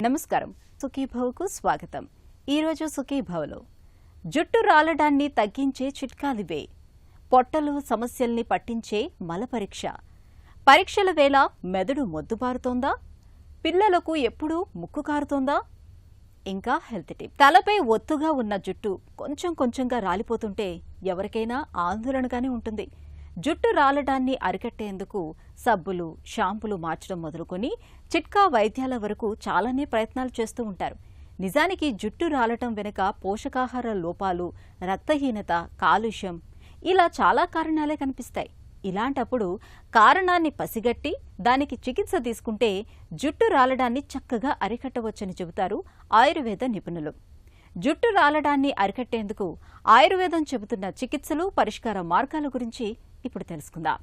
నమస్కారం. సుఖీభవకు స్వాగతం. ఈరోజు సుఖీభవలో జుట్టు రాలడాన్ని తగ్గించే చిట్కాలివే. పొట్టలో సమస్యల్ని పట్టించే మల పరీక్ష. పరీక్షల వేళ మెదడు మొద్దుబారుతోందా? పిల్లలకు ఎప్పుడూ ముక్కు కారుతోందా? ఇంకా హెల్త్ టిప్. తలపై ఒత్తుగా ఉన్న జుట్టు కొంచెం కొంచెంగా రాలిపోతుంటే ఎవరికైనా ఆందోళనగానే ఉంటుంది. జుట్టు రాలడాన్ని అరికట్టేందుకు సబ్బులు, షాంపులు మార్చడం మొదలుకొని చిట్కా వైద్యాల వరకు చాలానే ప్రయత్నాలు చేస్తూ ఉంటారు. నిజానికి జుట్టు రాలటం వెనుక పోషకాహార లోపాలు, రక్తహీనత, కాలుష్యం ఇలా చాలా కారణాలే కనిపిస్తాయి. ఇలాంటప్పుడు కారణాన్ని పసిగట్టి దానికి చికిత్స తీసుకుంటే జుట్టు రాలడాన్ని చక్కగా అరికట్టవచ్చని చెబుతారు ఆయుర్వేద నిపుణులు. జుట్టు రాలడాన్ని అరికట్టేందుకు ఆయుర్వేదం చెబుతున్న చికిత్సలు, పరిష్కార మార్గాల గురించి ఇప్పుడు తెలుసుకుందాం.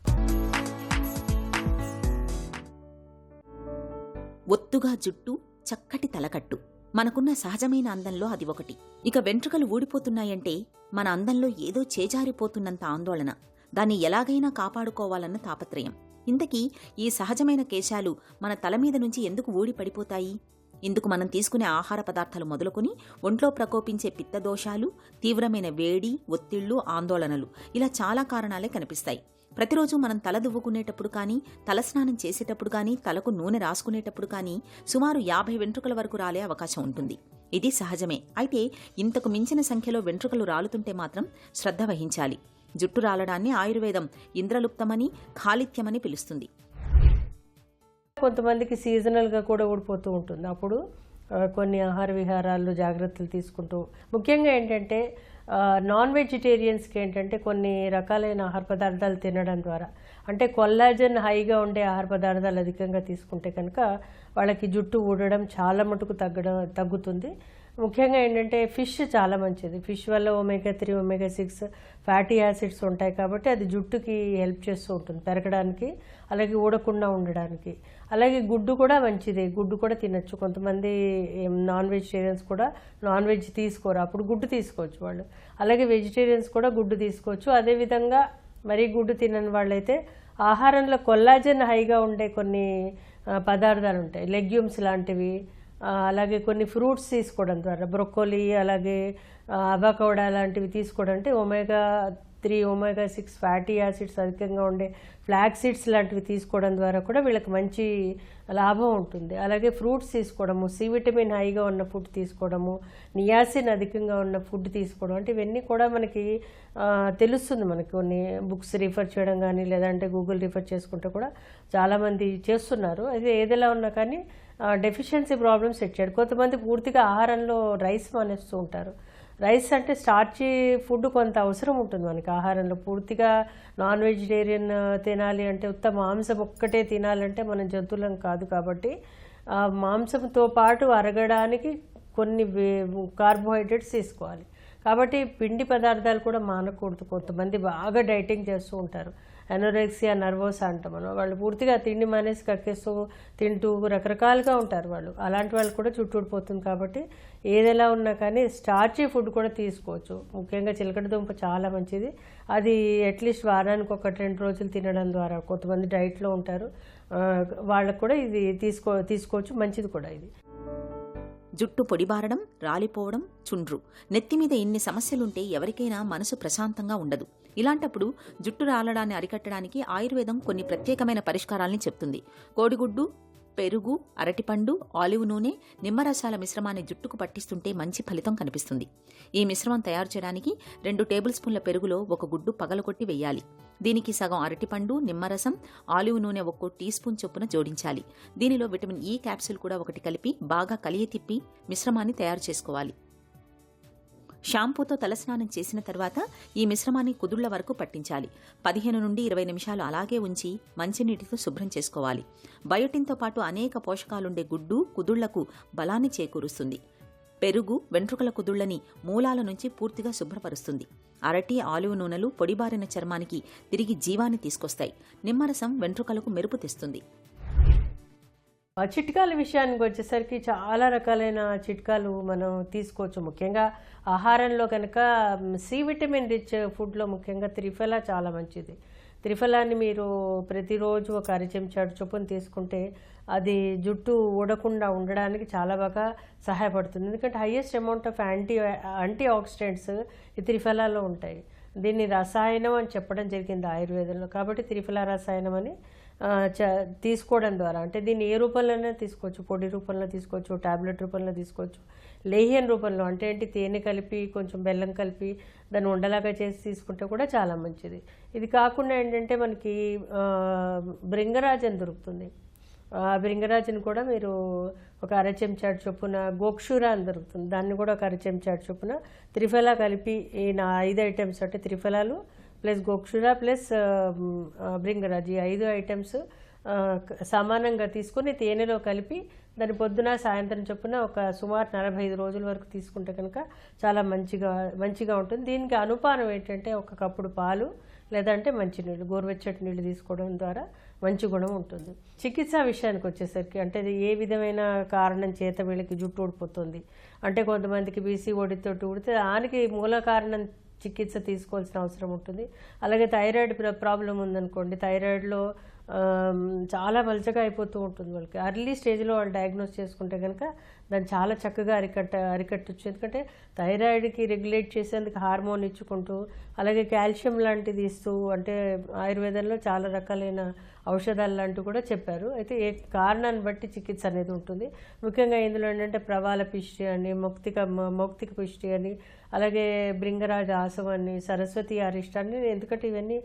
ఒత్తుగా జుట్టు, చక్కటి తలకట్టు మనకున్న సహజమైన అందంలో అది ఒకటి. ఇక వెంట్రుకలు ఊడిపోతున్నాయంటే మన అందంలో ఏదో చేజారిపోతున్నంత ఆందోళన, దాన్ని ఎలాగైనా కాపాడుకోవాలన్న తాపత్రయం. ఇంతకీ ఈ సహజమైన కేశాలు మన తల మీద నుంచి ఎందుకు ఊడి పడిపోతాయి? ఇందుకు మనం తీసుకునే ఆహార పదార్థాలు మొదలుకొని ఒంట్లో ప్రకోపించే పిత్తదోషాలు, తీవ్రమైన వేడి, ఒత్తిళ్లు, ఆందోళనలు ఇలా చాలా కారణాలే కనిపిస్తాయి. ప్రతిరోజు మనం తల దువ్వుకునేటప్పుడు కానీ, తలస్నానం చేసేటప్పుడు కానీ, తలకు నూనె రాసుకునేటప్పుడు కానీ సుమారు 50 వెంట్రుకల వరకు రాలే అవకాశం ఉంటుంది. ఇది సహజమే. అయితే ఇంతకు మించిన సంఖ్యలో వెంట్రుకలు రాలుతుంటే మాత్రం శ్రద్ధ వహించాలి. జుట్టు రాలడాన్ని ఆయుర్వేదం ఇంద్రలుప్తమని, ఖాళిత్యమని పిలుస్తుంది. కొంతమందికి సీజనల్గా కూడా ఊడిపోతూ ఉంటుంది. అప్పుడు కొన్ని ఆహార విహారాల్లో జాగ్రత్తలు తీసుకుంటూ, ముఖ్యంగా ఏంటంటే నాన్ వెజిటేరియన్స్కి ఏంటంటే కొన్ని రకాలైన ఆహార పదార్థాలు తినడం ద్వారా, అంటే కొల్లాజన్ హైగా ఉండే ఆహార పదార్థాలు అధికంగా తీసుకుంటే కనుక వాళ్ళకి జుట్టు ఊడడం చాలా మటుకు తగ్గుతుంది. ముఖ్యంగా ఏంటంటే ఫిష్ చాలా మంచిది. ఫిష్ వల్ల ఒమేగా 3, ఒమేగా 6 ఫ్యాటీ యాసిడ్స్ ఉంటాయి కాబట్టి అది జుట్టుకి హెల్ప్ చేస్తూ ఉంటుంది పెరగడానికి, అలాగే ఊడకుండా ఉండడానికి. అలాగే గుడ్డు కూడా మంచిది, గుడ్డు కూడా తినచ్చు. కొంతమంది నాన్ వెజిటేరియన్స్ కూడా నాన్ వెజ్ తీసుకోరు, అప్పుడు గుడ్డు తీసుకోవచ్చు వాళ్ళు. అలాగే వెజిటేరియన్స్ కూడా గుడ్డు తీసుకోవచ్చు. అదేవిధంగా మరీ గుడ్డు తినని వాళ్ళైతే ఆహారంలో కొల్లాజన్ హైగా ఉండే కొన్ని పదార్థాలు ఉంటాయి, లెగ్యూమ్స్ లాంటివి, అలాగే కొన్ని ఫ్రూట్స్ తీసుకోవడం ద్వారా, బ్రొక్కోలీ, అలాగే అవకాడో లాంటివి తీసుకోవడం, అంటే ఒమేగా 3, ఒమేగా 6 ఫ్యాటీ యాసిడ్స్ అధికంగా ఉండే ఫ్లాక్ సీడ్స్ లాంటివి తీసుకోవడం ద్వారా కూడా వీళ్ళకి మంచి లాభం ఉంటుంది. అలాగే ఫ్రూట్స్ తీసుకోవడము, సి విటమిన్ హైగా ఉన్న ఫుడ్ తీసుకోవడము, నియాసిన్ అధికంగా ఉన్న ఫుడ్ తీసుకోవడం, అంటే ఇవన్నీ కూడా మనకి తెలుస్తుంది. మనకి కొన్ని బుక్స్ రిఫర్ చేయడం కానీ, లేదంటే గూగుల్ రిఫర్ చేసుకుంటే కూడా చాలామంది చేస్తున్నారు. అది ఏదైనా ఉన్నా కానీ డెఫిషియన్సీ ప్రాబ్లమ్స్ వచ్చాడు. కొంతమంది పూర్తిగా ఆహారంలో రైస్ మానేస్తూ ఉంటారు. రైస్ అంటే స్టార్చీ ఫుడ్ కొంత అవసరం ఉంటుంది మనకి ఆహారంలో. పూర్తిగా నాన్ వెజిటేరియన్ తినాలి అంటే, ఉత్త మాంసం ఒక్కటే తినాలంటే మనం జంతువులం కాదు కాబట్టి మాంసంతో పాటు అరగడానికి కొన్ని కార్బోహైడ్రేట్స్ తీసుకోవాలి. కాబట్టి పిండి పదార్థాలు కూడా మానకూడదు. కొంతమంది బాగా డైటింగ్ చేస్తూ ఉంటారు, ఎనోరెక్సియా నర్వోసా అంటాం మనం. వాళ్ళు పూర్తిగా తిండి మానేసి కక్కేస్తూ తింటూ రకరకాలుగా ఉంటారు వాళ్ళు. అలాంటి వాళ్ళు కూడా జుట్టు ఊడిపోతుంది. కాబట్టి ఏదైనా ఉన్నా కానీ స్టార్చీ ఫుడ్ కూడా తీసుకోవచ్చు. ముఖ్యంగా చిలకడ దుంప చాలా మంచిది. అది అట్లీస్ట్ వారానికి 1-2 రోజులు తినడం ద్వారా, కొంతమంది డైట్లో ఉంటారు, వాళ్ళకు కూడా ఇది తీసుకోవచ్చు, మంచిది కూడా ఇది. జుట్టు పొడిబారడం, రాలిపోవడం, చుండ్రు, నెత్తిమీద ఇన్ని సమస్యలుంటే ఎవరికైనా మనసు ప్రశాంతంగా ఉండదు. ఇలాంటప్పుడు జుట్టు రాలడాన్ని అరికట్టడానికి ఆయుర్వేదం కొన్ని ప్రత్యేకమైన పరిష్కారాల్ని చెప్తుంది. కోడిగుడ్డు, పెరుగు, అరటిపండు, ఆలివ్ నూనె, నిమ్మరసాల మిశ్రమాన్ని జుట్టుకు పట్టిస్తుంటే మంచి ఫలితం కనిపిస్తుంది. ఈ మిశ్రమం తయారు చేయడానికి 2 టేబుల్ స్పూన్ల పెరుగులో 1 గుడ్డు పగలగొట్టి వెయ్యాలి. దీనికి సగం అరటిపండు, నిమ్మరసం, ఆలివ్ నూనె 1 టీ స్పూన్ చొప్పున జోడించాలి. దీనిలో విటమిన్ ఈ క్యాప్సూల్ కూడా 1 కలిపి బాగా కలియతిప్పి మిశ్రమాన్ని తయారు చేసుకోవాలి. షాంపూతో తలస్నానం చేసిన తర్వాత ఈ మిశ్రమాన్ని కుదుళ్ల వరకు పట్టించాలి. 15 నుండి 20 నిమిషాలు అలాగే ఉంచి మంచినీటితో శుభ్రం చేసుకోవాలి. బయోటిన్తో పాటు అనేక పోషకాలుండే గుడ్డు కుదుళ్లకు బలాన్ని చేకూరుస్తుంది. పెరుగు వెంట్రుకల కుదుళ్లని మూలాల నుంచి పూర్తిగా శుభ్రపరుస్తుంది. అరటి, ఆలివ్ నూనెలు పొడిబారిన చర్మానికి తిరిగి జీవాన్ని తీసుకొస్తాయి. నిమ్మరసం వెంట్రుకలకు మెరుపు తెస్తుంది. చిట్కాల విషయానికి వచ్చేసరికి చాలా రకాలైన చిట్కాలు మనం తీసుకోవచ్చు. ముఖ్యంగా ఆహారంలో కనుక సి విటమిన్ రిచ్ ఫుడ్లో ముఖ్యంగా త్రిఫలా చాలా మంచిది. త్రిఫలాన్ని మీరు ప్రతిరోజు ఒక అరచెంచాడు చొప్పున తీసుకుంటే అది జుట్టు ఊడకుండా ఉండడానికి చాలా బాగా సహాయపడుతుంది. ఎందుకంటే highest amount of anti oxidants ఈ త్రిఫలాలో ఉంటాయి. దీన్ని రసాయనం అని చెప్పడం జరిగింది ఆయుర్వేదంలో. కాబట్టి త్రిఫల రసాయనం అని తీసుకోవడం ద్వారా, అంటే దీన్ని ఏ రూపంలోనే తీసుకోవచ్చు, పొడి రూపంలో తీసుకోవచ్చు, టాబ్లెట్ రూపంలో తీసుకోవచ్చు, లేహ్యం రూపంలో అంటే ఏంటి తేనె కలిపి కొంచెం బెల్లం కలిపి దాన్ని ఉండలాగా చేసి తీసుకుంటే కూడా చాలా మంచిది. ఇది కాకుండా ఏంటంటే మనకి భృంగరాజన్ దొరుకుతుంది. భృంగరాజన్ కూడా మీరు ఒక అరచెంచాడు చొప్పున, గోక్షూర అని దొరుకుతుంది, దాన్ని కూడా ఒక అరచెంచాడు చొప్పున త్రిఫల కలిపి ఈ 5 ఐటమ్స్ అంటే త్రిఫలాలు ప్లస్ గోక్షూర ప్లస్ భృంగరాజ్ ఈ 5 ఐటమ్స్ సమానంగా తీసుకుని తేనెలో కలిపి దాన్ని పొద్దున సాయంత్రం చొప్పున ఒక సుమారు 45 రోజుల వరకు తీసుకుంటే కనుక చాలా మంచిగా ఉంటుంది. దీనికి అనుపానం ఏంటంటే ఒక కప్పుడు పాలు లేదంటే మంచినీళ్ళు, గోరువెచ్చటి నీళ్ళు తీసుకోవడం ద్వారా మంచి గుణం ఉంటుంది. చికిత్స విషయానికి వచ్చేసరికి అంటే ఏ విధమైన కారణం చేత వీళ్ళకి జుట్టు ఊడిపోతుంది అంటే కొంతమందికి BCOD తోటి ఊడితే దానికి మూల కారణం చికిత్స తీసుకోవాల్సిన అవసరం ఉంటుంది. అలాగే థైరాయిడ్ ప్రాబ్లం ఉందనుకోండి, థైరాయిడ్లో చాలా మలచగా అయిపోతూ ఉంటుంది. వాళ్ళకి అర్లీ స్టేజ్లో వాళ్ళు డయాగ్నోస్ చేసుకుంటే కనుక దాన్ని చాలా చక్కగా అరికట్టచ్చు. ఎందుకంటే థైరాయిడ్కి రెగ్యులేట్ చేసేందుకు హార్మోన్ ఇచ్చుకుంటూ అలాగే కాల్షియం లాంటిది ఇస్తూ, అంటే ఆయుర్వేదంలో చాలా రకాలైన ఔషధాలు లాంటివి కూడా చెప్పారు. అయితే ఏ కారణాన్ని బట్టి చికిత్స అనేది ఉంటుంది. ముఖ్యంగా ఇందులో ఏంటంటే ప్రవాల పిష్టి అని, మౌక్తిక పిష్టి అని, అలాగే భృంగరాజ ఆసం అని, సరస్వతి అరిష్టాన్ని, ఎందుకంటే ఇవన్నీ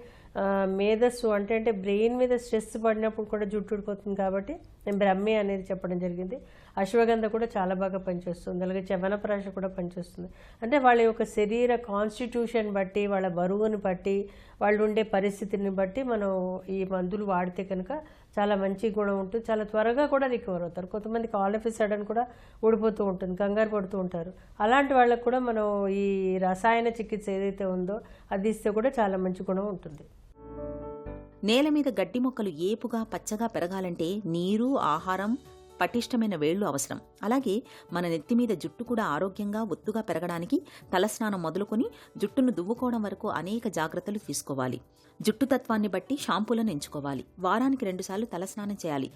మేధస్సు అంటే బ్రెయిన్ మీద స్ట్రెస్ పడినప్పుడు కూడా జుట్టు ఊడిపోతుంది కాబట్టి నేను బ్రహ్మి అనేది చెప్పడం జరిగింది. అశ్వగంధ కూడా చాలా బాగా పనిచేస్తుంది, అలాగే చవనప్రాశ కూడా పనిచేస్తుంది. అంటే వాళ్ళ యొక్క శరీర కాన్స్టిట్యూషన్ బట్టి, వాళ్ళ బరువుని బట్టి, వాళ్ళు ఉండే పరిస్థితిని బట్టి మనం ఈ మందులు వాడితే కనుక చాలా మంచి గుణం ఉంటుంది. చాలా త్వరగా కూడా రికవర్ అవుతారు. కొంతమందికి ఆల్ ఆఫ్ ఎ సడన్ కూడా ఊడిపోతూ ఉంటుంది, కంగారు పడుతూ ఉంటారు. అలాంటి వాళ్ళకు కూడా మనం ఈ రసాయన చికిత్స ఏదైతే ఉందో అది ఇస్తే కూడా చాలా మంచి గుణం ఉంటుంది. నేల మీద గడ్డి మొక్కలు ఏపుగా పచ్చగా పెరగాలంటే నీరు, ఆహారం, పటిష్టమైన వేళ్లు అవసరం. అలాగే మన నెత్తి మీద జుట్టు కూడా ఆరోగ్యంగా ఒత్తుగా పెరగడానికి తలస్నానం మొదలుకొని జుట్టును దువ్వుకోవడం వరకు అనేక జాగ్రత్తలు తీసుకోవాలి. జుట్టు తత్వాన్ని బట్టి షాంపూలను ఎంచుకోవాలి. వారానికి 2 సార్లు తలస్నానం చేయాలి.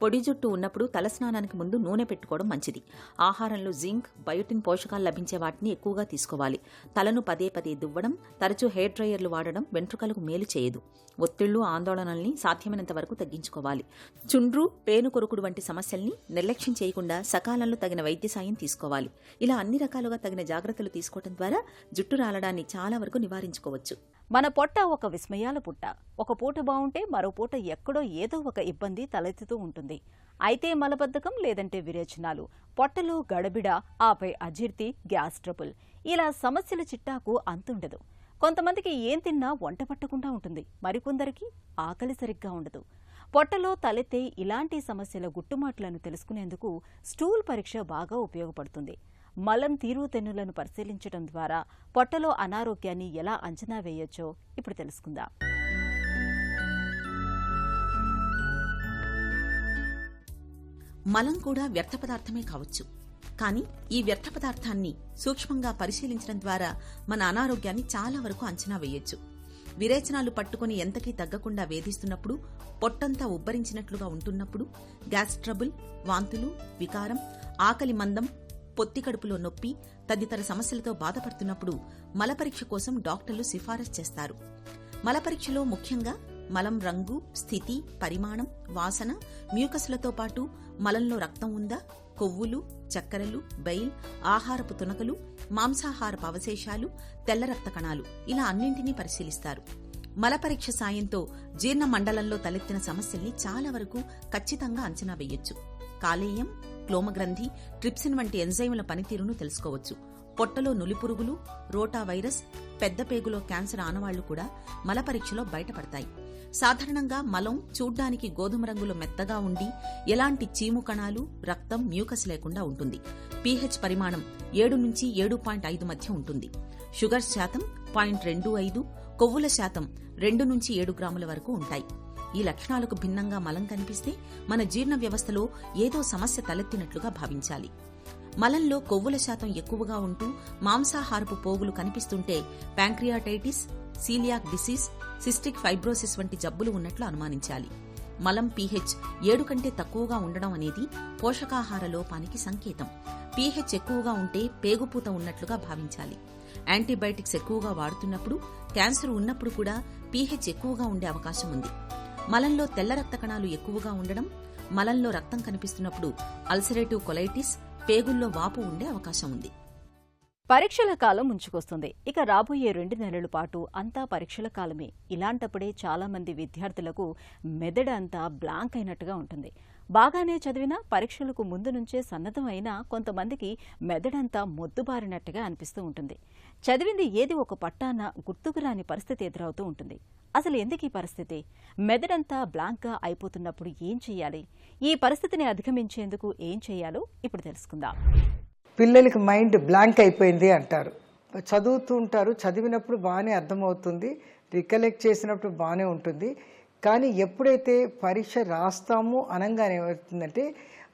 పొడి జుట్టు ఉన్నప్పుడు తలస్నానానికి ముందు నూనె పెట్టుకోవడం మంచిది. ఆహారంలో జింక్, బయోటిన్ పోషకాలు లభించే వాటిని ఎక్కువగా తీసుకోవాలి. తలను పదే దువ్వడం, తరచూ హెయిర్ డ్రైయర్లు వాడడం వెంట్రుకలకు మేలు చేయదు. ఒత్తిళ్లు, ఆందోళనల్ని సాధ్యమైనంత వరకు తగ్గించుకోవాలి. చుండ్రు, పేను కొరుకుడు వంటి సమస్యల్ని నిర్లక్ష్యం చేయకుండా సకాలంలో తగిన వైద్య సాయం తీసుకోవాలి. ఇలా అన్ని రకాలుగా తగిన జాగ్రత్తలు తీసుకోవడం ద్వారా జుట్టు రాలడాన్ని చాలా వరకు నివారించుకోవచ్చు. మన పొట్ట ఒక విస్మయాల పుట్ట. ఒక పూట బావుంటే మరో పూట ఎక్కడో ఏదో ఒక ఇబ్బంది తలెత్తుతూ ఉంటుంది. అయితే మలబద్ధకం, లేదంటే విరేచనాలు, పొట్టలో గడబిడ, ఆపై అజీర్తి, గ్యాస్ ట్రబుల్, ఇలా సమస్యల చిట్టాకు అంతుండదు. కొంతమందికి ఏం తిన్నా వంట పట్టకుండా ఉంటుంది, మరికొందరికి ఆకలి సరిగ్గా ఉండదు. పొట్టలో తలెత్తే ఇలాంటి సమస్యల గుట్టుమాట్లను తెలుసుకునేందుకు స్టూల్ పరీక్ష బాగా ఉపయోగపడుతుంది. మలం తీరుతెన్నులను పరిశీలించడం ద్వారా పొట్టలో అనారోగ్యాన్ని ఎలా అంచనా వేయొచ్చో ఇప్పుడు తెలుసుకుందాం. మలం కూడా వ్యర్థ పదార్థమే కావచ్చు. కానీ ఈ వ్యర్థ పదార్థాన్ని సూక్ష్మంగా పరిశీలించడం ద్వారా మన అనారోగ్యాన్ని చాలా వరకు అంచనా వేయొచ్చు. విరేచనాలు పట్టుకుని ఎంతకీ తగ్గకుండా వేధిస్తున్నప్పుడు, పొట్టంతా ఉబ్బరించినట్లుగా ఉంటున్నప్పుడు, గ్యాస్ ట్రబుల్, వాంతులు, వికారం, ఆకలి మందం, పొత్తి కడుపులో నొప్పి తదితర సమస్యలతో బాధపడుతున్నప్పుడు మలపరీక్ష కోసం డాక్టర్లు సిఫారసు చేస్తారు. మలపరీక్షలో ముఖ్యంగా మలం రంగు, స్థితి, పరిమాణం, వాసన, మ్యూకస్లతో పాటు మలంలో రక్తం ఉందా, కొవ్వులు, చక్కెరలు, బైల్, ఆహారపు తునకలు, మాంసాహారపు అవశేషాలు, తెల్ల రక్త కణాలు, ఇలా అన్నింటినీ పరిశీలిస్తారు. మలపరీక్ష సాయంతో జీర్ణ మండలంలో తలెత్తిన సమస్యల్ని చాలా వరకు ఖచ్చితంగా అంచనా వేయొచ్చు. కాలేయం, క్లోమగ్రంథి, ట్రిప్సిన్ వంటి ఎంజైముల పనితీరును తెలుసుకోవచ్చు. పొట్టలో నులిపురుగులు, రోటా వైరస్, పెద్ద పేగులో క్యాన్సర్ ఆనవాళ్లు కూడా మలపరీక్షలో బయటపడతాయి. సాధారణంగా మలం చూడ్డానికి గోధుమ రంగులో మెత్తగా ఉండి ఎలాంటి చీము కణాలు, రక్తం, మ్యూకస్ లేకుండా ఉంటుంది. pH పరిమాణం 7 నుంచి 7.5 మధ్య ఉంటుంది. షుగర్ శాతం 0.25, కొవ్వుల శాతం 2 నుంచి 7 గ్రాముల వరకు ఉంటాయి. ఈ లక్షణాలకు భిన్నంగా మలం కనిపిస్తే మన జీర్ణ వ్యవస్థలో ఏదో సమస్య తలెత్తినట్లుగా భావించాలి. మలంలో కొవ్వుల శాతం ఎక్కువగా ఉంటూ మాంసాహారపు పోగులు కనిపిస్తుంటే pancreatitis, celiac disease, cystic fibrosis వంటి జబ్బులు ఉన్నట్లు అనుమానించాలి. మలం pH 7 కంటే తక్కువగా ఉండడం అనేది పోషకాహార లోపానికి సంకేతం. pH ఎక్కువగా ఉంటే పేగుపూత ఉన్నట్లుగా భావించాలి. యాంటీబయాటిక్స్ ఎక్కువగా వాడుతున్నప్పుడు, క్యాన్సర్ ఉన్నప్పుడు కూడా pH ఎక్కువగా ఉండే అవకాశం ఉంది. మలంలో తెల్ల రక్త కణాలు ఎక్కువగా ఉండడం, మలంలో రక్తం కనిపిస్తున్నప్పుడు అల్సరేటివ్ కొలైటిస్, పేగుల్లో వాపు ఉండే అవకాశం ఉంది. పరీక్షల కాలం ముంచుకొస్తుంది. ఇక రాబోయే 2 నెలల పాటు అంతా పరీక్షల కాలమే. ఇలాంటప్పుడే చాలా మంది విద్యార్థులకు మెదడు అంతా బ్లాంక్ అయినట్టుగా ఉంటుంది. బాగానే చదివినా పరీక్షలకు ముందు నుంచే సన్నద్ధం అయినా కొంతమందికి మెదడంతా మొద్దుబారినట్టుగా అనిపిస్తూ ఉంటుంది. చదివింది ఏది ఒక పట్టాన గుర్తుకు రాని పరిస్థితి ఎదురవుతూ ఉంటుంది. అసలు ఎందుకు ఈ పరిస్థితి? మెదడంతా బ్లాంక్గా అయిపోతున్నప్పుడు ఏం చేయాలి? ఈ పరిస్థితిని అధిగమించేందుకు ఏం చేయాలో ఇప్పుడు తెలుసుకుందాం. పిల్లలకి మైండ్ బ్లాంక్ అయిపోయింది అంటారు. చదువుతూ ఉంటారు, చదివినప్పుడు బాగానే అర్థమవుతుంది, రికలెక్ట్ చేసినప్పుడు బాగానే ఉంటుంది. కానీ ఎప్పుడైతే పరీక్ష రాస్తామో అనగానే ఏమవుతుందంటే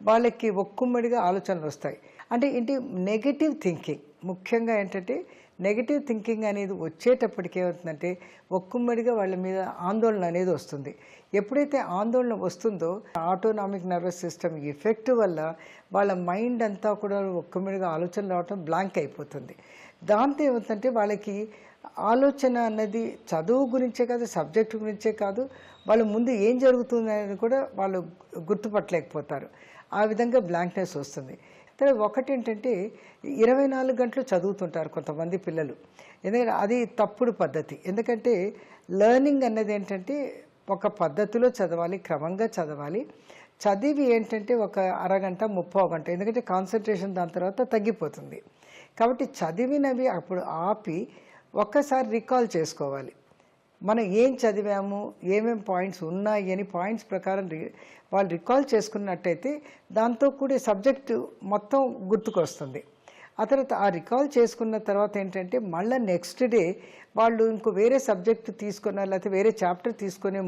వాళ్ళకి ఒక్కుమ్మడిగా ఆలోచనలు వస్తాయి. అంటే ఏంటి, నెగటివ్ థింకింగ్. ముఖ్యంగా ఏంటంటే నెగటివ్ థింకింగ్ అనేది వచ్చేటప్పటికి ఏమవుతుందంటే ఒక్కుమ్మడిగా వాళ్ళ మీద ఆందోళన అనేది వస్తుంది. ఎప్పుడైతే ఆందోళన వస్తుందో ఆటోనామిక్ నర్వస్ సిస్టమ్ ఎఫెక్ట్ వల్ల వాళ్ళ మైండ్ అంతా కూడా ఒక్కమిడిగా ఆలోచనలు రావటం బ్లాంక్ అయిపోతుంది. దాంతో ఏమవుతుందంటే వాళ్ళకి ఆలోచన అన్నది చదువు గురించే కాదు, సబ్జెక్టు గురించే కాదు, వాళ్ళు ముందు ఏం జరుగుతుంది అనేది కూడా వాళ్ళు గుర్తుపట్టలేకపోతారు. ఆ విధంగా బ్లాంక్నెస్ వస్తుంది. తర్వాత ఒకటి ఏంటంటే 24 గంటలు చదువుతుంటారు కొంతమంది పిల్లలు. ఎందుకంటే అది తప్పుడు పద్ధతి. ఎందుకంటే లెర్నింగ్ అన్నది ఏంటంటే ఒక పద్ధతిలో చదవాలి, క్రమంగా చదవాలి. చదివి ఏంటంటే ఒక అరగంట 30 గంట, ఎందుకంటే కాన్సన్ట్రేషన్ దాని తర్వాత తగ్గిపోతుంది. కాబట్టి చదివినవి అప్పుడు ఆపి ఒక్కసారి రికాల్ చేసుకోవాలి. మనం ఏం చదివాము, ఏమేం పాయింట్స్ ఉన్నాయి అని పాయింట్స్ ప్రకారం వాళ్ళు రికాల్ చేసుకున్నట్టయితే దాంతో కూడి సబ్జెక్టు మొత్తం గుర్తుకొస్తుంది. ఆ తర్వాత ఆ రికాల్ చేసుకున్న తర్వాత ఏంటంటే మళ్ళీ నెక్స్ట్ డే వాళ్ళు ఇంకో వేరే సబ్జెక్టు తీసుకున్న లేకపోతే వేరే చాప్టర్ తీసుకునే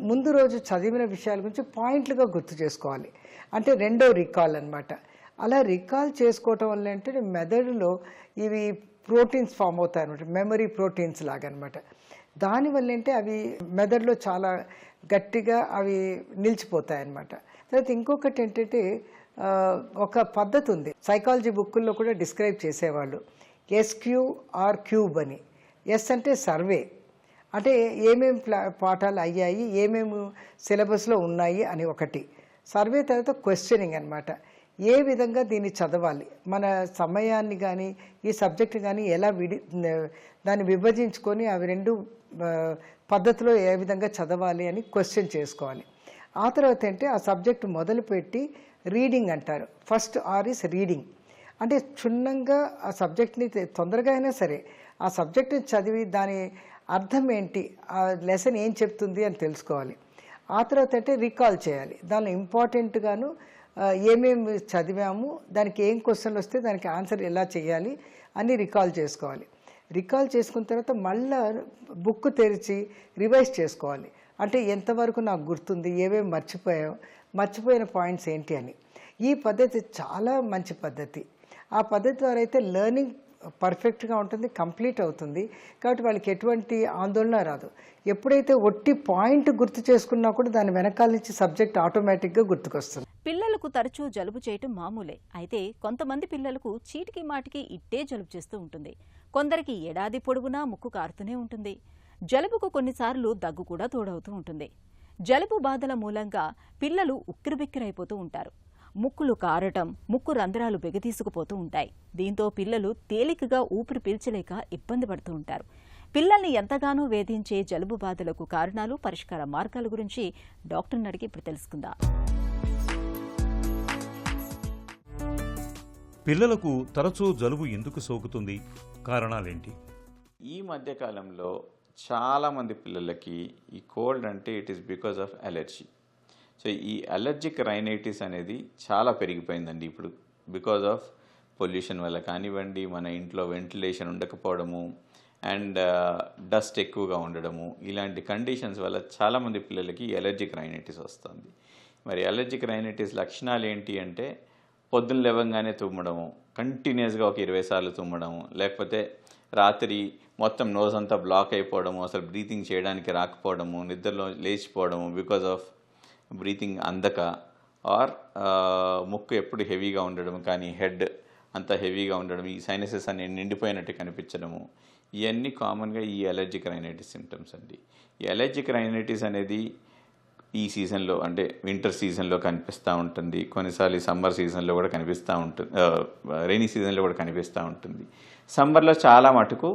ముందు రోజు చదివిన విషయాల గురించి పాయింట్లుగా గుర్తు చేసుకోవాలి. అంటే రెండో రికాల్ అన్నమాట. అలా రికాల్ చేసుకోవటం వల్ల ఏంటంటే మెదడులో ఇవి ప్రోటీన్స్ ఫామ్ అవుతాయి అనమాట, మెమరీ ప్రోటీన్స్ లాగా అనమాట. దానివల్ల ఏంటంటే అవి మెదడులో చాలా గట్టిగా అవి నిలిచిపోతాయి అన్నమాట. తర్వాత ఇంకొకటి ఏంటంటే ఒక పద్ధతి ఉంది, సైకాలజీ బుక్కుల్లో కూడా డిస్క్రైబ్ చేసేవాళ్ళు, SQR క్యూబ్ అని. ఎస్ అంటే సర్వే, అంటే ఏమేమి పాఠాలు అయ్యాయి, ఏమేమి సిలబస్లో ఉన్నాయి అని ఒకటి. సర్వే తర్వాత క్వశ్చనింగ్ అనమాట, ఏ విధంగా దీన్ని చదవాలి, మన సమయాన్ని కానీ ఈ సబ్జెక్ట్ కానీ ఎలా దాన్ని విభజించుకొని అవి రెండు పద్ధతిలో ఏ విధంగా చదవాలి అని క్వశ్చన్ చేసుకోవాలి. ఆ తర్వాత అంటే ఆ సబ్జెక్టు మొదలుపెట్టి రీడింగ్ అంటారు. ఫస్ట్ R ఇస్ రీడింగ్, అంటే క్షుణ్ణంగా ఆ సబ్జెక్ట్ని తొందరగా అయినా సరే ఆ సబ్జెక్ట్ని చదివి దాని అర్థం ఏంటి, ఆ లెసన్ ఏం చెప్తుంది అని తెలుసుకోవాలి. ఆ తర్వాత అంటే రికాల్ చేయాలి, దానిలో ఇంపార్టెంట్గాను ఏమేమి చదివాము, దానికి ఏం క్వశ్చన్లు వస్తే దానికి ఆన్సర్ ఎలా చేయాలి అని రికాల్ చేసుకోవాలి. రికాల్ చేసుకున్న తర్వాత మళ్ళీ బుక్ తెరిచి రివైజ్ చేసుకోవాలి. అంటే ఎంతవరకు నాకు గుర్తుంది, ఏమేమి మర్చిపోయిన పాయింట్స్ ఏంటి అని. ఈ పద్ధతి చాలా మంచి పద్ధతి. ఆ పద్ధతి ద్వారా అయితే లెర్నింగ్ పర్ఫెక్ట్గా ఉంటుంది, కంప్లీట్ అవుతుంది. కాబట్టి వాళ్ళకి ఎటువంటి ఆందోళన రాదు. ఎప్పుడైతే ఒట్టి పాయింట్ గుర్తు చేసుకున్నా కూడా దాని వెనకాల నుంచి సబ్జెక్ట్ ఆటోమేటిక్గా గుర్తుకొస్తుంది. పిల్లలకు తరచూ జలుబు చేయటం మామూలే. అయితే కొంతమంది పిల్లలకు చీటికి మాటికి ఇట్టే జలుబు చేస్తూ ఉంటుంది. కొందరికి ఏడాది పొడవునా ముక్కు కారుతూనే ఉంటుంది. జలుబుకు కొన్నిసార్లు దగ్గు కూడా తోడవుతూ ఉంటుంది. జలుబు బాధల మూలంగా పిల్లలు ఉక్కిరిబిక్కిరైపోతూ ఉంటారు. ముక్కులు కారటం, ముక్కు రంధ్రాలు బిగతీసుకుపోతూ ఉంటాయి. దీంతో పిల్లలు తేలికగా ఊపిరి పీల్చలేక ఇబ్బంది పడుతూ ఉంటారు. పిల్లల్ని ఎంతగానో వేధించే జలుబు బాధలకు కారణాలు, పరిష్కార మార్గాల గురించి డాక్టర్ని అడిగి ఇప్పుడు తెలుసుకుందాం. పిల్లలకు తరచూ జలుబు ఎందుకు సోకుతుంది? కారణాలేంటి? ఈ మధ్యకాలంలో చాలామంది పిల్లలకి ఈ కోల్డ్ అంటే it is because of allergy. So ఈ అలర్జిక్ రైనైటిస్ అనేది చాలా పెరిగిపోయిందండి ఇప్పుడు. బికాజ్ ఆఫ్ పొల్యూషన్ వల్ల కానివ్వండి, మన ఇంట్లో వెంటిలేషన్ ఉండకపోవడము అండ్ డస్ట్ ఎక్కువగా ఉండడము, ఇలాంటి కండిషన్స్ వల్ల చాలామంది పిల్లలకి అలర్జిక్ రైనైటిస్ వస్తుంది. మరి అలర్జిక్ రైనైటిస్ లక్షణాలు ఏంటి అంటే పొద్దున్న లేవగానే తుమ్మడము, కంటిన్యూస్గా ఒక 20 సార్లు తుమ్మడము, లేకపోతే రాత్రి మొత్తం నోస్ అంతా బ్లాక్ అయిపోవడము, అసలు బ్రీతింగ్ చేయడానికి రాకపోవడము, నిద్రలో లేచిపోవడము బికాజ్ ఆఫ్ బ్రీతింగ్ అందక, ఆర్ ముక్కు ఎప్పుడు హెవీగా ఉండడం, కానీ హెడ్ అంతా హెవీగా ఉండడం, ఈ సైనసెస్ అన్ని నిండిపోయినట్టు కనిపించడము, ఇవన్నీ కామన్గా ఈ అలర్జిక్ రైనైటిస్ సిమ్టమ్స్ అండి. ఈ అలర్జిక్ రైనైటిస్ అనేది ఈ సీజన్లో అంటే వింటర్ సీజన్లో కనిపిస్తూ ఉంటుంది, కొన్నిసార్లు సమ్మర్ సీజన్లో కూడా కనిపిస్తూ ఉంటుంది, రైనీ సీజన్లో కూడా కనిపిస్తూ ఉంటుంది. సమ్మర్లో చాలా మటుకు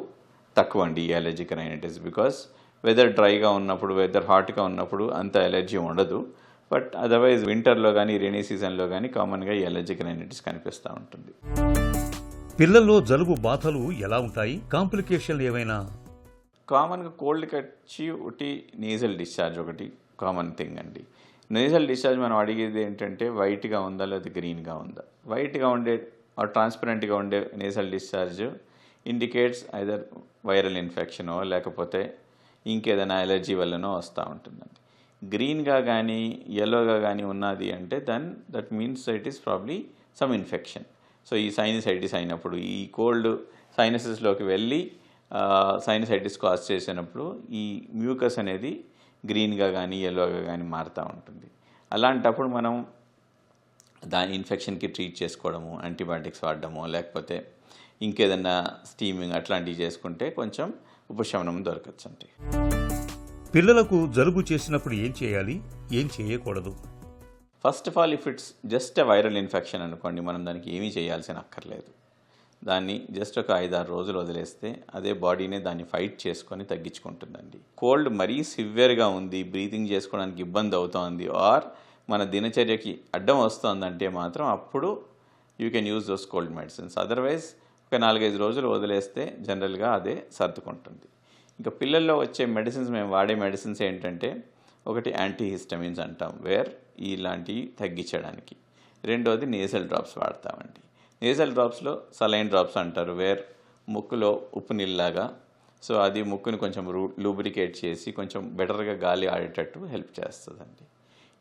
తక్కువ అండి ఈ అలర్జిక్ రైనైటిస్, బికాస్ వెదర్ డ్రైగా ఉన్నప్పుడు, వెదర్ హాట్గా ఉన్నప్పుడు అంత ఎలర్జీ ఉండదు. బట్ అదర్వైజ్ వింటర్లో కానీ రైనీ సీజన్లో కానీ కామన్గా ఈ అలర్జిక్ రైనైటిస్ కనిపిస్తూ ఉంటుంది. పిల్లల్లో జలుబు బాధలు ఎలా ఉంటాయి? కాంప్లికేషన్లు ఏమైనా? కామన్గా కోల్డ్కి వచ్చి ఒకటి నేజల్ డిశ్చార్జ్ ఒకటి కామన్ థింగ్ అండి. నేజల్ డిశ్చార్జ్ మనం అడిగేది ఏంటంటే వైట్గా ఉందా లేదా గ్రీన్గా ఉందా. వైట్గా ఉండే ట్రాన్స్పరెంట్గా ఉండే nasal discharge indicates either viral ఇన్ఫెక్షనో లేకపోతే ఇంకేదైనా ఎలర్జీ వల్లనో వస్తూ ఉంటుందండి. గ్రీన్గా కానీ ఎల్లోగా కానీ ఉన్నది అంటే that means it is probably some infection. So ఈ సైనసైటిస్ అయినప్పుడు ఈ కోల్డ్ సైనసెస్లోకి వెళ్ళి సైనసైటిస్ కాజ్ చేసినప్పుడు ఈ మ్యూకస్ అనేది గ్రీన్గా కానీ ఎల్లోగా కానీ మారుతూ ఉంటుంది. అలాంటప్పుడు మనం దాని ఇన్ఫెక్షన్కి ట్రీట్ చేసుకోవడము, యాంటీబయాటిక్స్ వాడడము, లేకపోతే ఇంకేదన్నా స్టీమింగ్ అట్లాంటివి చేసుకుంటే కొంచెం ఉపశమనం దొరకచ్చండి. పిల్లలకు జలుబు చేసినప్పుడు ఏం చేయాలి, ఏం చేయకూడదు? First of all, if it's just a viral infection అనుకోండి, మనం దానికి ఏమీ చేయాల్సిన అక్కర్లేదు. దాన్ని జస్ట్ ఒక 5-6 రోజులు వదిలేస్తే అదే బాడీనే దాన్ని ఫైట్ చేసుకొని తగ్గించుకుంటుందండి. కోల్డ్ మరీ సివియర్గా ఉంది, బ్రీతింగ్ చేసుకోవడానికి ఇబ్బంది అవుతోంది, ఆర్ మన దినచర్యకి అడ్డం వస్తుందంటే మాత్రం అప్పుడు you can use those cold medicines. Otherwise ఒక 4-5 రోజులు వదిలేస్తే జనరల్గా అదే సర్దుకుంటుంది. ఇంకా పిల్లల్లో వచ్చే మెడిసిన్స్, మేము వాడే మెడిసిన్స్ ఏంటంటే, ఒకటి యాంటీహిస్టమిన్స్ అంటాం, వేర్ ఇలాంటివి తగ్గించడానికి. రెండోది నేజల్ డ్రాప్స్ వాడతామండి. నేజల్ డ్రాప్స్లో సలైన్ డ్రాప్స్ అంటారు, వేర్ ముక్కులో ఉప్పు నీళ్ళలాగా, సో అది ముక్కుని కొంచెం లూబ్రికేట్ చేసి కొంచెం బెటర్గా గాలి ఆడేటట్టు హెల్ప్ చేస్తుందండి.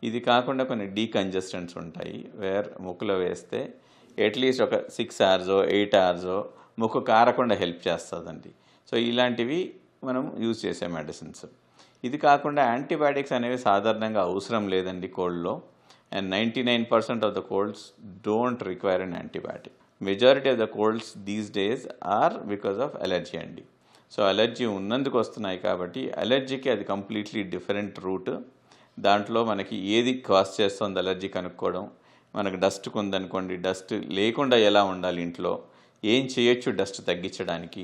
ఇది కాకుండా కొన్ని డీకంజెస్టెంట్స్ ఉంటాయి, వేర్ ముక్కులో వేస్తే అట్లీస్ట్ ఒక 6 hours 8 hours ముక్కు కారకుండా హెల్ప్ చేస్తుందండి. సో ఇలాంటివి మనం యూజ్ చేసే మెడిసిన్స్. ఇది కాకుండా యాంటీబయాటిక్స్ అనేవి సాధారణంగా అవసరం లేదండి కోల్డ్లో. And 99% of the colds don't require an antibiotic. Majority of the colds these days are because of allergy అండి. సో అలర్జీ ఉన్నందుకు వస్తున్నాయి కాబట్టి అలర్జీకి అది కంప్లీట్లీ డిఫరెంట్ రూట్. దాంట్లో మనకి ఏది కాజ్ చేస్తుంది అలర్జీ కనుక్కోవడం. మనకు డస్ట్కి ఉందనుకోండి, డస్ట్ లేకుండా ఎలా ఉండాలి, ఇంట్లో ఏం చేయొచ్చు డస్ట్ తగ్గించడానికి,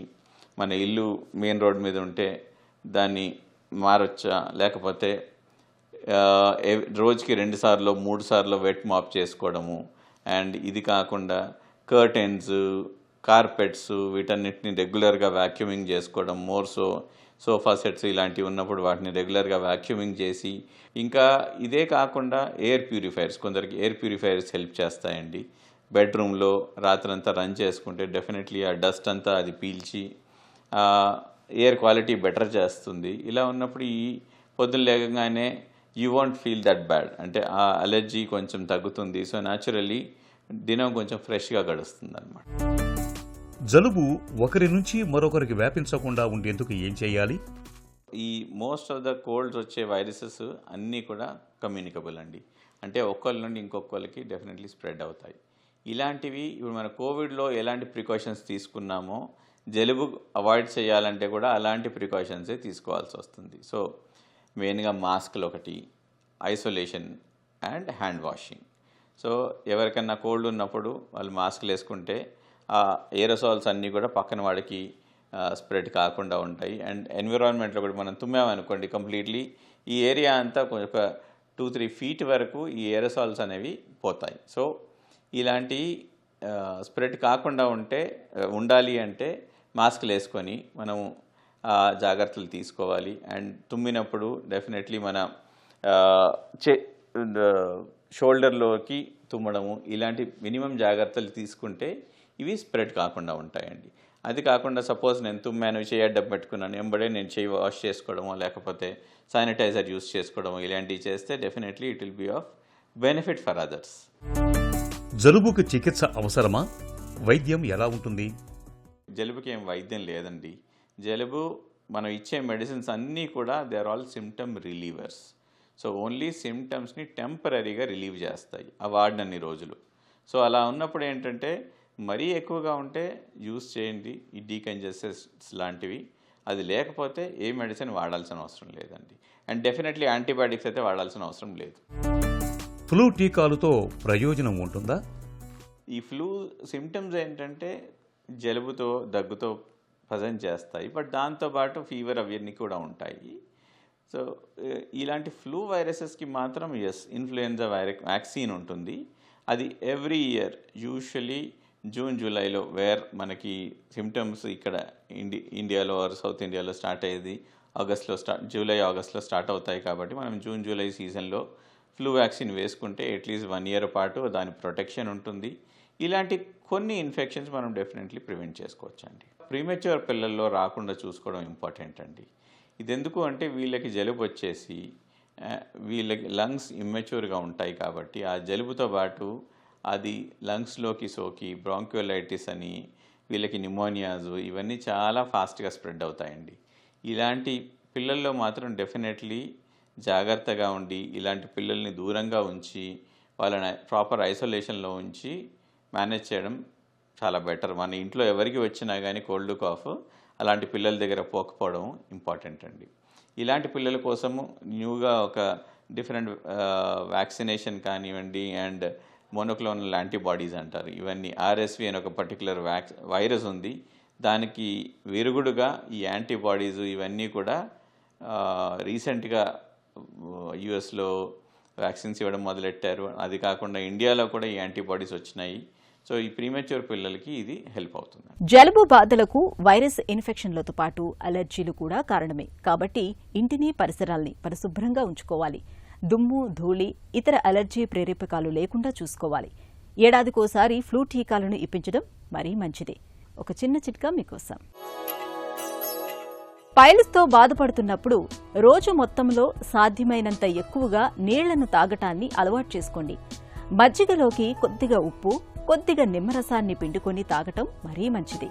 మన ఇల్లు మెయిన్ రోడ్ మీద ఉంటే దాన్ని మారొచ్చా, లేకపోతే రోజుకి 2 సార్లు 3 సార్లు వెట్ మాప్ చేసుకోవడము. అండ్ ఇది కాకుండా కర్టెన్స్, కార్పెట్స్ వీటన్నిటిని రెగ్యులర్గా వ్యాక్యూమింగ్ చేసుకోవడం, సోఫా సెట్స్ ఇలాంటివి ఉన్నప్పుడు వాటిని రెగ్యులర్గా వ్యాక్యూమింగ్ చేసి, ఇంకా ఇదే కాకుండా ఎయిర్ ప్యూరిఫైయర్స్, కొందరికి ఎయిర్ ప్యూరిఫైయర్స్ హెల్ప్ చేస్తాయండి. బెడ్రూమ్లో రాత్రంతా రన్ చేసుకుంటే డెఫినెట్లీ ఆ డస్ట్ అంతా అది పీల్చి ఎయిర్ క్వాలిటీ బెటర్ చేస్తుంది. ఇలా ఉన్నప్పుడు ఈ పొద్దున్న లేకగానే you won't feel that bad, అంటే ఆ అలర్జీ కొంచెం తగ్గుతుంది. సో న్యాచురల్లీ దినం కొంచెం ఫ్రెష్గా గడుస్తుంది అన్నమాట. జలుబు ఒకరి నుంచి మరొకరికి వ్యాపించకుండా ఉండేందుకు ఏం చేయాలి? ఈ మోస్ట్ ఆఫ్ ద కోల్డ్స్ వచ్చే వైరసెస్ అన్నీ కూడా కమ్యూనికబుల్ అండి. అంటే ఒక్కరి నుండి ఇంకొకరికి డెఫినెట్లీ స్ప్రెడ్ అవుతాయి. ఇలాంటివి ఇప్పుడు మన కోవిడ్లో ఎలాంటి ప్రికాషన్స్ తీసుకున్నామో జలుబు అవాయిడ్ చేయాలంటే కూడా అలాంటి ప్రికాషన్సే తీసుకోవాల్సి వస్తుంది. సో మెయిన్గా మాస్క్లు ఒకటి, isolation and hand washing. So ఎవరికన్నా కోల్డ్ ఉన్నప్పుడు వాళ్ళు మాస్క్లు వేసుకుంటే ఆ ఏరోసాల్స్ అన్నీ కూడా పక్కన వాడికి స్ప్రెడ్ కాకుండా ఉంటాయి. అండ్ ఎన్విరాన్మెంట్లో కూడా మనం తుమ్మామనుకోండి, కంప్లీట్లీ ఈ ఏరియా అంతా ఒక 2-3 feet వరకు ఈ ఏరోసాల్స్ అనేవి పోతాయి. సో ఇలాంటి స్ప్రెడ్ కాకుండా ఉండాలి అంటే మాస్క్లు వేసుకొని మనము జాగ్రత్తలు తీసుకోవాలి. అండ్ తుమ్మినప్పుడు డెఫినెట్లీ మన షోల్డర్లోకి తుమ్మడము, ఇలాంటి మినిమం జాగ్రత్తలు తీసుకుంటే ఇవి స్ప్రెడ్ కాకుండా ఉంటాయండి. అది కాకుండా సపోజ్ నేను తుమ్మాను, చేయి అడ్డం పెట్టుకున్నాను, వెంబడే నేను చేయి వాష్ చేసుకోవడమో లేకపోతే శానిటైజర్ యూస్ చేసుకోవడమో ఇలాంటివి చేస్తే definitely it will be of benefit for others. జలుబుకు చికిత్స అవసరమా? వైద్యం ఎలా ఉంటుంది? జలుబుకి ఏం వైద్యం లేదండి. జలుబు మనం ఇచ్చే మెడిసిన్స్ అన్నీ కూడా they are all symptom relievers. So only సిమ్టమ్స్ని టెంపరీగా రిలీవ్ చేస్తాయి ఆ వాడినన్ని రోజులు. సో అలా ఉన్నప్పుడు ఏంటంటే మరీ ఎక్కువగా ఉంటే యూస్ చేయండి ఈ డీకంజెస్టెంట్స్ లాంటివి. అది లేకపోతే ఏ మెడిసిన్ వాడాల్సిన అవసరం లేదండి. అండ్ డెఫినెట్లీ యాంటీబయాటిక్స్ అయితే వాడాల్సిన అవసరం లేదు. ఫ్లూ టీకాలతో ప్రయోజనం ఉంటుందా? ఈ ఫ్లూ సిమ్టమ్స్ ఏంటంటే జలుబుతో దగ్గుతో ప్రజెంట్ చేస్తాయి, బట్ దాంతోపాటు ఫీవర్ అవన్నీ కూడా ఉంటాయి. సో ఇలాంటి ఫ్లూ వైరసెస్కి మాత్రం ఇన్ఫ్లుయెంజా వ్యాక్సిన్ ఉంటుంది. అది ఎవ్రీ ఇయర్ యూజువలీ జూన్ జూలైలో వేర్ మనకి సిమ్టమ్స్ ఇక్కడ ఇండియాలో ఆర్ సౌత్ ఇండియాలో స్టార్ట్ అయ్యేది జూలై ఆగస్ట్లో స్టార్ట్ అవుతాయి. కాబట్టి మనం జూన్ జూలై సీజన్లో ఫ్లూ వ్యాక్సిన్ వేసుకుంటే అట్లీస్ట్ 1 year పాటు దాని ప్రొటెక్షన్ ఉంటుంది. ఇలాంటి కొన్ని ఇన్ఫెక్షన్స్ మనం డెఫినెట్లీ ప్రివెంట్ చేసుకోవచ్చు అండి. ప్రీమెచ్యూర్ పిల్లల్లో రాకుండా చూసుకోవడం ఇంపార్టెంట్ అండి. ఇది ఎందుకు అంటే వీళ్ళకి జలుబు వచ్చేసి వీళ్ళకి లంగ్స్ ఇమ్మెచ్యూర్గా ఉంటాయి కాబట్టి ఆ జలుబుతో పాటు అది లంగ్స్లోకి సోకి బ్రాంక్యోలైటిస్ అని వీళ్ళకి న్యూమోనియాస్ ఇవన్నీ చాలా ఫాస్ట్గా స్ప్రెడ్ అవుతాయండి. ఇలాంటి పిల్లల్లో మాత్రం డెఫినెట్లీ జాగ్రత్తగా ఉండి ఇలాంటి పిల్లల్ని దూరంగా ఉంచి వాళ్ళని ప్రాపర్ ఐసోలేషన్లో ఉంచి మేనేజ్ చేయడం చాలా బెటర్. మన ఇంట్లో ఎవరికి వచ్చినా కానీ కోల్డ్ కాఫ్ అలాంటి పిల్లల దగ్గర పోకపోవడం ఇంపార్టెంట్ అండి. ఇలాంటి పిల్లల కోసము న్యూగా ఒక డిఫరెంట్ వ్యాక్సినేషన్ కానివ్వండి అండ్ మోనోక్లోనల్ యాంటీబాడీస్ అంటారు, ఇవన్నీ ఆర్ఎస్వి అని ఒక పర్టికులర్ వైరస్ ఉంది. దానికి విరుగుడుగా ఈ యాంటీబాడీస్ ఇవన్నీ కూడా రీసెంట్గా యుఎస్లో వ్యాక్సిన్స్ ఇవ్వడం మొదలెట్టారు. అది కాకుండా ఇండియాలో కూడా ఈ యాంటీబాడీస్ వచ్చినాయి. సో ఈ ప్రీమెచ్యూర్ పిల్లలకి ఇది హెల్ప్ అవుతుంది. జలుబు బాధలకు వైరస్ ఇన్ఫెక్షన్లతో పాటు అలర్జీలు కూడా కారణమే. కాబట్టి ఇంటిని పరిసరాల్ని పరిశుభ్రంగా ఉంచుకోవాలి. దుమ్ము ధూళి ఇతర అలర్జీ ప్రేరేపకాలు లేకుండా చూసుకోవాలి. ఏడాదికోసారి ఫ్లూ టీకాలను ఇప్పించడం మరీ మంచిదే. ఒక చిన్న చిట్కా మీకోసం. పైల్స్తో బాధపడుతున్నప్పుడు రోజు మొత్తంలో సాధ్యమైనంత ఎక్కువగా నీళ్లను తాగటాన్ని అలవాటు చేసుకోండి. మజ్జిగలోకి కొద్దిగా ఉప్పు, కొద్దిగా నిమ్మరసాన్ని పిండుకొని తాగటం మరీ మంచిది.